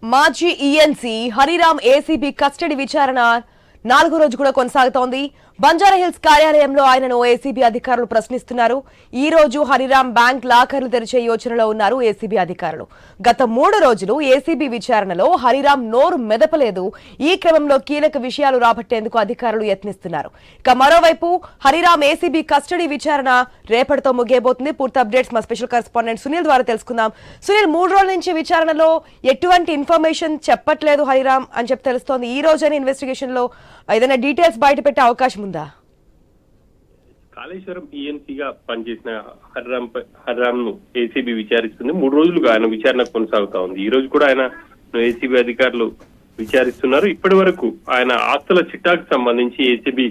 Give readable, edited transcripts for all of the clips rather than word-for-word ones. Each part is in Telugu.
మాజీ ఈఎన్సీ హరిరామ్ ఏసీబీ కస్టడీ విచారణ 4వ రోజు కూడా కొనసాగుతోంది. బంజారాహిల్స్ కార్యాలయంలో ఆయనను ఏసీబీ అధికారులు ప్రశ్నిస్తున్నారు. ఈ రోజు హరిరామ్ బ్యాంక్ లాకర్లు తెరిచే యోచనలో ఉన్నారు ఏసీబీ అధికారులు. గత 3 రోజులు ఏసీబీ విచారణలో హరిరామ్ నోరు మెదపలేదు. ఈ క్రమంలో కీలక విషయాలు రాబట్టేందుకు అధికారులు యత్నిస్తున్నారు. ఇక మరోవైపు హరిరామ్ ఏసీబీ కస్టడీ విచారణ రేపటితో ముగియబోతుంది. పూర్తి అప్డేట్స్ మా స్పెషల్ కరెస్పాండెంట్ సునీల్ ద్వారా తెలుసుకుందాం. సునీల్, 3 రోజుల నుంచి విచారణలో ఎటువంటి ఇన్ఫర్మేషన్ చెప్పట్లేదు హరిరామ్ అని చెప్పి తెలుస్తోంది. ఈ రోజైన ఇన్వెస్టిగేషన్ లో ఏదైనా డీటెయిల్స్ బయట పెట్టే అవకాశం ఉందా? కాళేశ్వరం ఈఎన్సీగా పనిచేసిన హరిరామ్ ను ఏసీబీ విచారిస్తుంది. 3 రోజులుగా ఆయన విచారణ కొనసాగుతా ఉంది. ఈ రోజు కూడా ఆయన ఏసీబీ అధికారులు విచారిస్తున్నారు. ఇప్పటి వరకు ఆయన ఆస్తుల చిట్టాకు సంబంధించి ఏసీబీ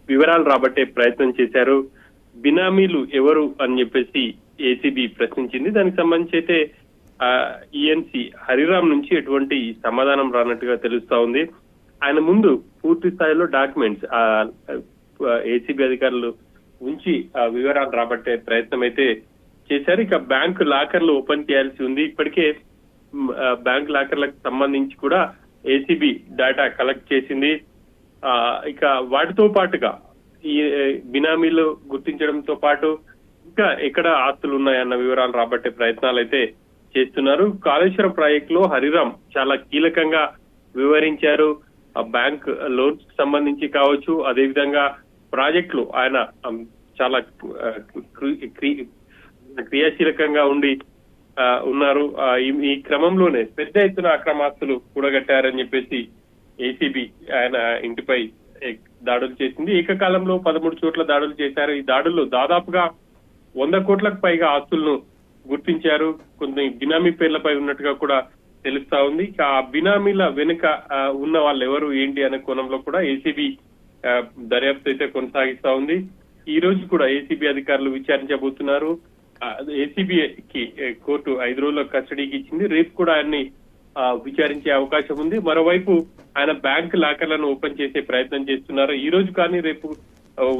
వివరాలు రాబట్టే ప్రయత్నం చేశారు. బినామీలు ఎవరు అని చెప్పేసి ఏసీబీ ప్రశ్నించింది. దానికి సంబంధించి అయితే ఈఎన్సీ హరిరామ్ నుంచి ఎటువంటి సమాధానం రానట్టుగా తెలుస్తా ఉంది. ఆయన ముందు పూర్తి స్థాయిలో డాక్యుమెంట్స్ ఏసీబీ అధికారులు ఉంచి వివరాలు రాబట్టే ప్రయత్నం అయితే చేశారు. ఇక బ్యాంకు లాకర్లు ఓపెన్ చేయాల్సి ఉంది. ఇప్పటికే బ్యాంక్ లాకర్లకు సంబంధించి కూడా ఏసీబీ డేటా కలెక్ట్ చేసింది. ఇక వాటితో పాటుగా ఈ బినామీలు గుర్తించడంతో పాటు ఇంకా ఎక్కడ ఆస్తులు ఉన్నాయన్న వివరాలు రాబట్టే ప్రయత్నాలు అయితే చేస్తున్నారు. కాళేశ్వరం ప్రాజెక్ట్ లో హరిరామ్ చాలా కీలకంగా వివరించారు. బ్యాంక్ లోన్స్ సంబంధించి కావచ్చు, అదేవిధంగా ప్రాజెక్టులు ఆయన చాలా క్రియాశీలకంగా ఉండి ఉన్నారు. ఈ క్రమంలోనే పెద్ద ఎత్తున అక్రమాస్తులు కూడగట్టారని చెప్పేసి ఏసీబీ ఆయన ఇంటిపై దాడులు చేసింది. ఏకకాలంలో 13 చోట్ల దాడులు చేశారు. ఈ దాడుల్లో దాదాపుగా 100 కోట్లకు పైగా ఆస్తులను గుర్తించారు. కొన్ని బినామీ పేర్లపై ఉన్నట్టుగా కూడా తెలుస్తా ఉంది. ఆ బినామీల వెనుక ఉన్న వాళ్ళు ఎవరు ఏంటి అనే కోణంలో కూడా ఏసీబీ దర్యాప్తు అయితే కొనసాగిస్తా ఉంది. ఈ రోజు కూడా ఏసీబీ అధికారులు విచారించబోతున్నారు. ఏసీబీకి కోర్టు 5 రోజుల కస్టడీకి ఇచ్చింది. రేపు కూడా ఆయన్ని విచారించే అవకాశం ఉంది. మరోవైపు ఆయన బ్యాంక్ లాకర్లను ఓపెన్ చేసే ప్రయత్నం చేస్తున్నారు. ఈ రోజు కానీ రేపు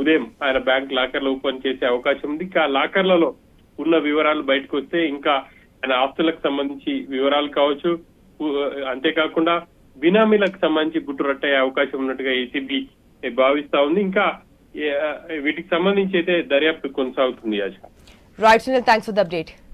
ఉదయం ఆయన బ్యాంక్ లాకర్లు ఓపెన్ చేసే అవకాశం ఉంది. ఆ లాకర్లలో ఉన్న వివరాలు బయటకు వస్తే ఇంకా ఆయన ఆస్తులకు సంబంధించి వివరాలు కావచ్చు, అంతేకాకుండా బినామీలకు సంబంధించి గుట్టురట్టే అవకాశం ఉన్నట్టుగా ఏసీబీ భావిస్తా ఉంది. ఇంకా వీటికి సంబంధించి అయితే దర్యాప్తు కొనసాగుతుంది. Right Sunil, thanks for the update.